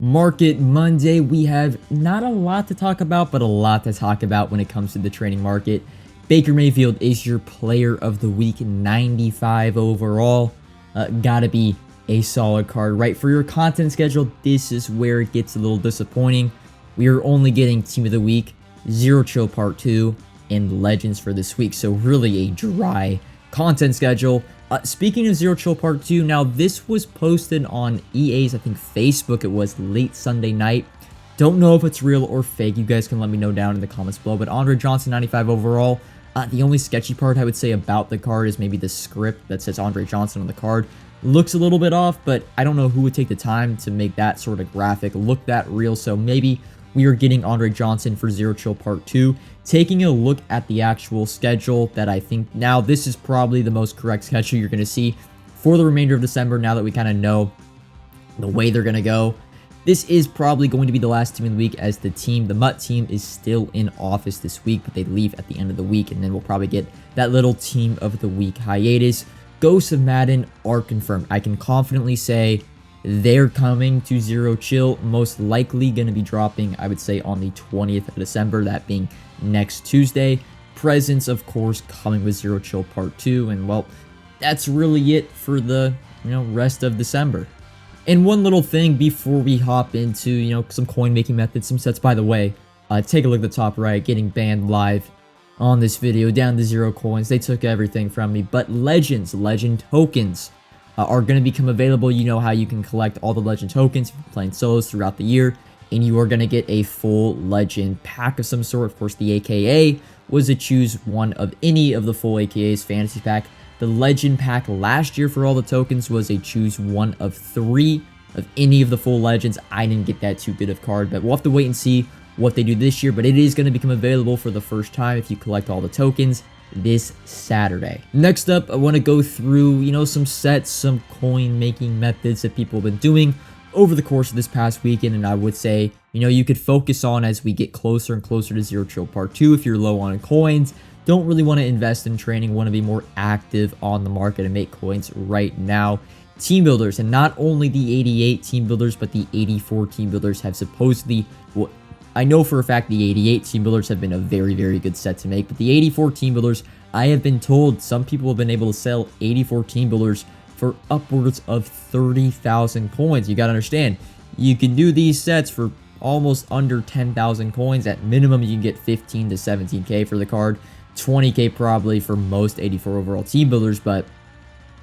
Market Monday. We have not a lot to talk about, but a lot to talk about when it comes to the trading market. Baker Mayfield is your player of the week, 95 overall. Gotta be a solid card, right? For your content schedule, this is where it gets a little disappointing. We are only getting Team of the Week, Zero Chill Part 2, and Legends for this week. So really a dry content schedule. Speaking of Zero Chill Part 2, now this was posted on EA's, I think, Facebook. It was late Sunday night. Don't know if it's real or fake. You guys can let me know down in the comments below. But Andre Johnson, 95 overall. The only sketchy part I would say about the card is maybe the script that says Andre Johnson on the card. Looks a little bit off, but I don't know who would take the time to make that sort of graphic look that real. So maybe we are getting Andre Johnson for Zero Chill Part 2. Taking a look at the actual schedule that I think now this is probably the most correct schedule you're going to see for the remainder of December now that we kind of know the way they're going to go. This is probably going to be the last team of the week as the Mutt team is still in office this week, but they leave at the end of the week, and then we'll probably get that little team of the week hiatus. Ghosts of Madden are confirmed. I can confidently say they're coming to Zero Chill, most likely going to be dropping, I would say, on the 20th of December, that being next Tuesday. Presents, of course, coming with Zero Chill Part 2, and well, that's really it for the rest of December. And one little thing before we hop into some coin making methods, some sets. By the way, take a look at the top right, getting banned live on this video, down to 0 coins. They took everything from me, but legend tokens are going to become available. You know how you can collect all the legend tokens if you're playing solos throughout the year, and you are going to get a full legend pack of some sort. Of course, the AKA was a choose one of any of the full AKA's fantasy pack. The legend pack last year for all the tokens was a choose one of 3 of any of the full legends. I didn't get that too good of card, but we'll have to wait and see what they do this year. But it is going to become available for the first time if you collect all the tokens this Saturday. Next up, I want to go through, some sets, some coin making methods that people have been doing over the course of this past weekend. And I would say, you could focus on as we get closer and closer to Zero Chill Part 2 if you're low on coins. Don't really want to invest in training, want to be more active on the market and make coins right now. Team builders, and not only the 88 team builders, but the 84 team builders have supposedly, well, I know for a fact the 88 team builders have been a very, very good set to make, but the 84 team builders, I have been told some people have been able to sell 84 team builders for upwards of 30,000 coins. You got to understand, you can do these sets for almost under 10,000 coins. At minimum, you can get 15 to 17k for the card. 20k probably for most 84 overall team builders, but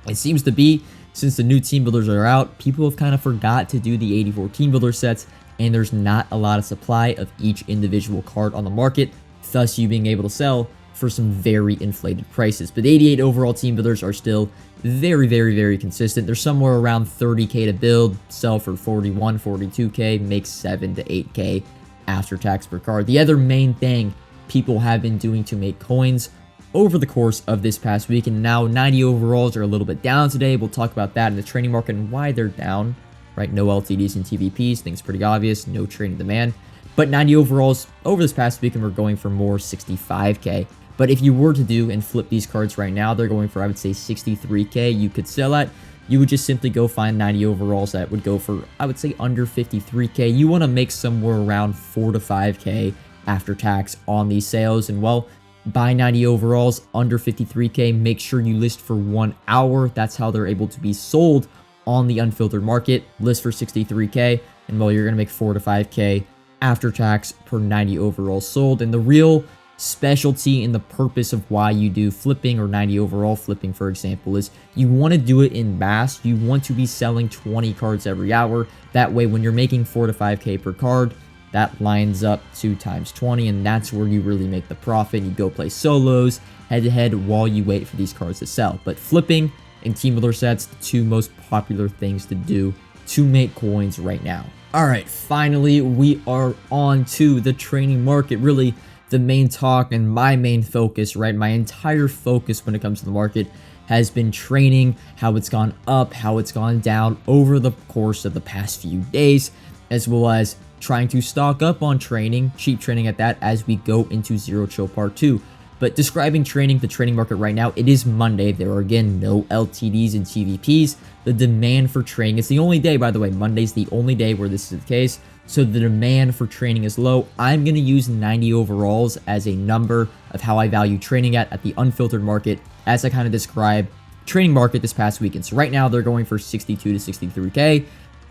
it seems to be, since the new team builders are out, people have kind of forgot to do the 84 team builder sets, and there's not a lot of supply of each individual card on the market, thus you being able to sell for some very inflated prices. But 88 overall team builders are still very, very, very consistent. They're somewhere around 30k to build, sell for 41, 42k, make 7 to 8k after tax per card. The other main thing people have been doing to make coins over the course of this past week, and now 90 overalls are a little bit down today. We'll talk about that in the trading market and why they're down, right? No LTDs and TVPs, things pretty obvious, no trading demand. But 90 overalls over this past weekend we're going for more 65k. But if you were to do and flip these cards right now, they're going for, I would say, 63k. You could sell at. You would just simply go find 90 overalls that would go for, I would say, under 53k. You want to make somewhere around 4 to 5k after tax on these sales. And well, buy 90 overalls under 53k, make sure you list for 1 hour. That's how they're able to be sold on the unfiltered market. List for 63k, and well, you're gonna make 4 to 5k after tax per 90 overalls sold. And the real specialty and the purpose of why you do flipping, or 90 overall flipping, for example, is you want to do it in mass. You want to be selling 20 cards every hour. That way, when you're making 4 to 5k per card, that lines up 2 times 20, and that's where you really make the profit. You go play solos head-to-head while you wait for these cards to sell. But flipping and team builder sets, the 2 most popular things to do to make coins right now. All right, finally, we are on to the trading market. Really, the main talk and my main focus, right? My entire focus when it comes to the market has been training, how it's gone up, how it's gone down over the course of the past few days, as well as trying to stock up on training, cheap training at that, as we go into Zero Chill Part 2. But describing trading, the trading market right now, it is Monday. There are, again, no LTDs and TVPs. The demand for trading, it's the only day, by the way. Monday's the only day where this is the case. So the demand for trading is low. I'm going to use 90 overalls as a number of how I value trading at the unfiltered market, as I kind of described trading market this past weekend. So right now, they're going for 62 to 63K.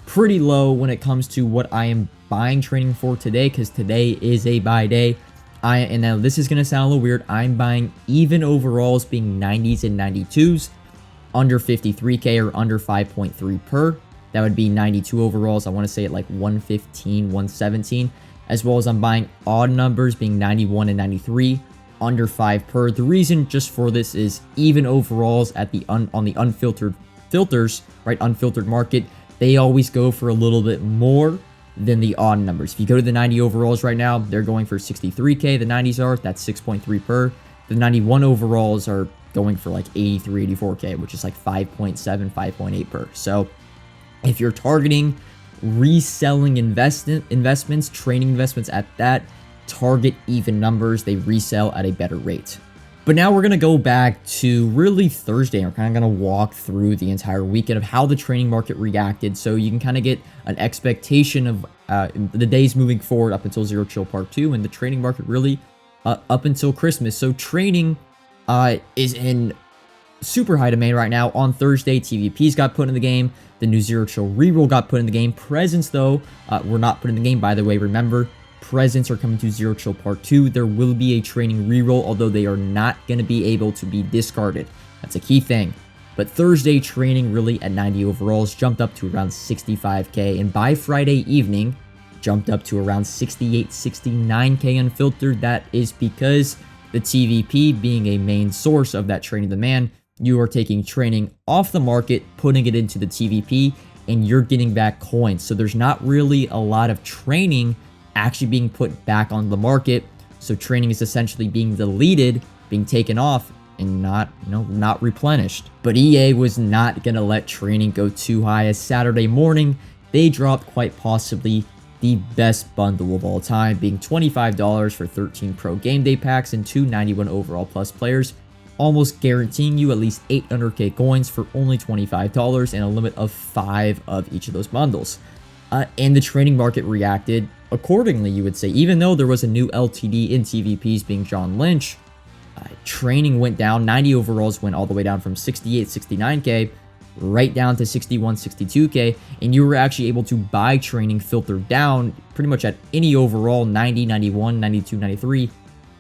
Pretty low when it comes to what I am buying trading for today, because today is a buy day. And now this is going to sound a little weird. I'm buying even overalls being 90s and 92s under 53K or under 5.3 per. That would be 92 overalls. I want to say at like 115, 117, as well as I'm buying odd numbers being 91 and 93 under 5 per. The reason just for this is even overalls at the on the unfiltered filters, right? Unfiltered market, they always go for a little bit more than the odd numbers. If you go to the 90 overalls right now, they're going for 63K. The 90s are, that's 6.3 per. The 91 overalls are going for like 83, 84K, which is like 5.7, 5.8 per. So if you're targeting reselling investments, trading investments at that, target even numbers. They resell at a better rate. But now we're going to go back to really Thursday. We're kind of going to walk through the entire weekend of how the trading market reacted, so you can kind of get an expectation of the days moving forward up until Zero Chill Part 2 and the trading market really up until Christmas. So trading is in super high demand right now. On Thursday, TVPs got put in the game. The new Zero Chill reroll got put in the game. Presents, though, were not put in the game. By the way, remember, presents are coming to Zero Chill Part 2. There will be a training reroll, although they are not going to be able to be discarded. That's a key thing. But Thursday training really at 90 overalls jumped up to around 65K, and by Friday evening jumped up to around 68, 69K unfiltered. That is because the TVP being a main source of that training demand, you are taking training off the market, putting it into the TVP, and you're getting back coins. So there's not really a lot of training actually being put back on the market. So training is essentially being deleted, being taken off, and not replenished. But EA was not gonna let training go too high, as Saturday morning they dropped quite possibly the best bundle of all time, being $25 for 13 pro game day packs and 2 91 overall plus players, almost guaranteeing you at least 800k coins for only $25 and a limit of 5 of each of those bundles. And the trading market reacted accordingly, you would say. Even though there was a new LTD in TVPs being John Lynch, training went down. 90 overalls went all the way down from 68, 69k right down to 61, 62k, and you were actually able to buy training filtered down pretty much at any overall 90, 91, 92, 93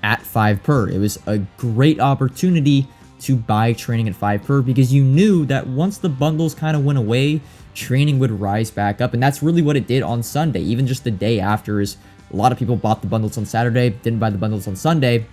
at 5 per. It was a great opportunity to buy training at 5 per because you knew that once the bundles kind of went away, training would rise back up, and that's really what it did on Sunday. Even just the day after, is a lot of people bought the bundles on Saturday, didn't buy the bundles on Sunday.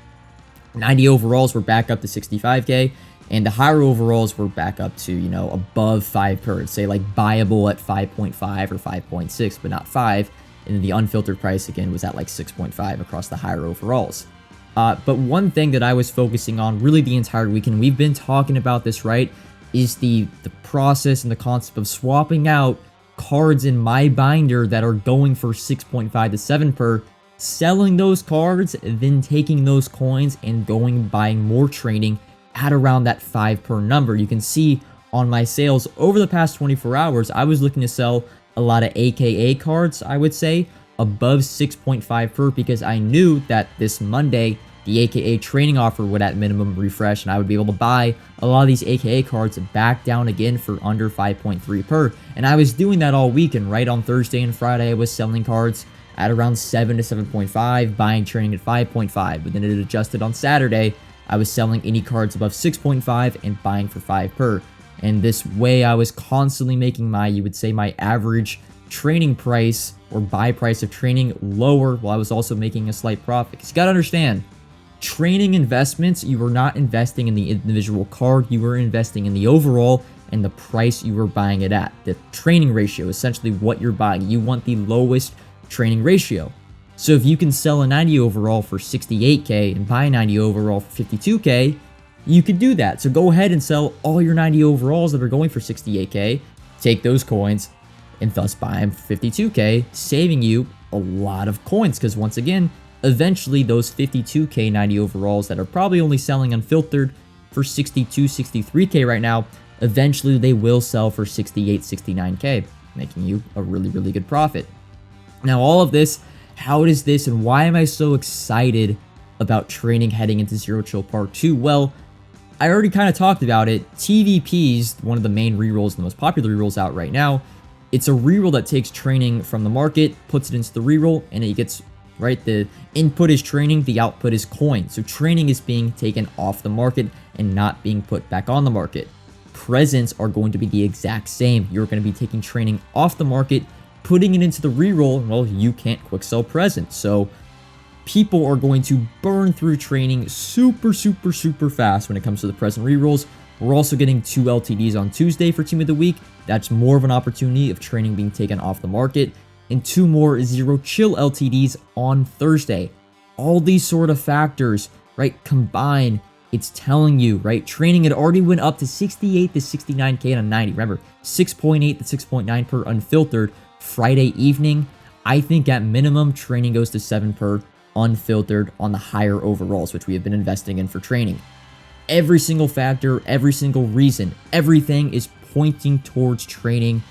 90 overalls were back up to 65k, and the higher overalls were back up to, above 5 per. Say like buyable at 5.5 or 5.6, but not 5. And then the unfiltered price again was at like 6.5 across the higher overalls. But one thing that I was focusing on really the entire weekend, we've been talking about this, right, is the process and the concept of swapping out cards in my binder that are going for 6.5 to 7 per, selling those cards, then taking those coins and buying more training at around that 5 per number. You can see on my sales over the past 24 hours, I was looking to sell a lot of AKA cards, I would say, above 6.5 per, because I knew that this Monday, the AKA training offer would at minimum refresh, and I would be able to buy a lot of these AKA cards back down again for under 5.3 per. And I was doing that all weekend, right? On Thursday and Friday, I was selling cards at around 7 to 7.5, buying training at 5.5, but then it adjusted on Saturday. I was selling any cards above 6.5 and buying for 5 per. And this way, I was constantly making you would say my average training price or buy price of training lower, while I was also making a slight profit. Because you got to understand, training investments, you were not investing in the individual card, you were investing in the overall and the price you were buying it at. The training ratio, essentially what you're buying. You want the lowest training ratio. So if you can sell a 90 overall for 68k and buy a 90 overall for 52k, you could do that. So go ahead and sell all your 90 overalls that are going for 68k, take those coins, and thus buy them for 52k, saving you a lot of coins. Because once again, eventually those 52k 90 overalls that are probably only selling unfiltered for 62, 63k right now, eventually they will sell for 68, 69k, making you a really, really good profit. Now, all of this, how does this and why am I so excited about training heading into Zero Chill Part 2? Well, I already kind of talked about it. TVPs, one of the main rerolls, the most popular rerolls out right now, it's a reroll that takes training from the market, puts it into the reroll, and it gets, right, the input is training, the output is coin. So training is being taken off the market and not being put back on the market. Presents are going to be the exact same. You're going to be taking training off the market, putting it into the reroll. Well, you can't quick sell presents. So people are going to burn through training super, super, super fast when it comes to the present rerolls. We're also getting 2 LTDs on Tuesday for Team of the Week. That's more of an opportunity of training being taken off the market. And 2 more Zero Chill LTDs on Thursday. All these sort of factors, right, combine, it's telling you, right, training had already went up to 68 to 69k on a 90. Remember, 6.8 to 6.9 per unfiltered Friday evening. I think at minimum, training goes to 7 per unfiltered on the higher overalls, which we have been investing in for training. Every single factor, every single reason, everything is pointing towards training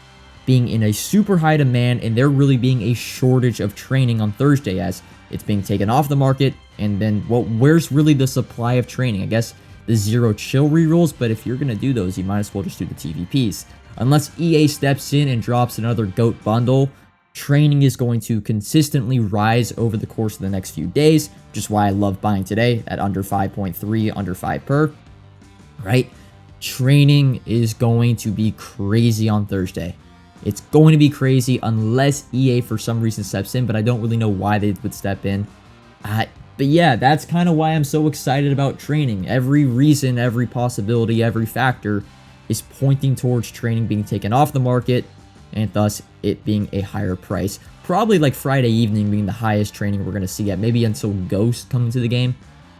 being in a super high demand, and there really being a shortage of training on Thursday as it's being taken off the market. And then, well, where's really the supply of training? I guess the Zero Chill rerolls, but if you're going to do those, you might as well just do the TVPs. Unless EA steps in and drops another GOAT bundle, training is going to consistently rise over the course of the next few days, which is why I love buying today at under 5.3, under 5 per, right? Training is going to be crazy on Thursday. It's going to be crazy unless EA for some reason steps in, but I don't really know why they would step in. But yeah, that's kind of why I'm so excited about training. Every reason, every possibility, every factor is pointing towards training being taken off the market, and thus it being a higher price. Probably like Friday evening being the highest training we're going to see at, maybe until Ghost comes into the game.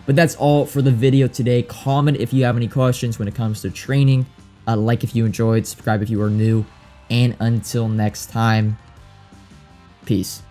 But that's all for the video today. Comment if you have any questions when it comes to training. Like if you enjoyed, subscribe if you are new. And until next time, peace.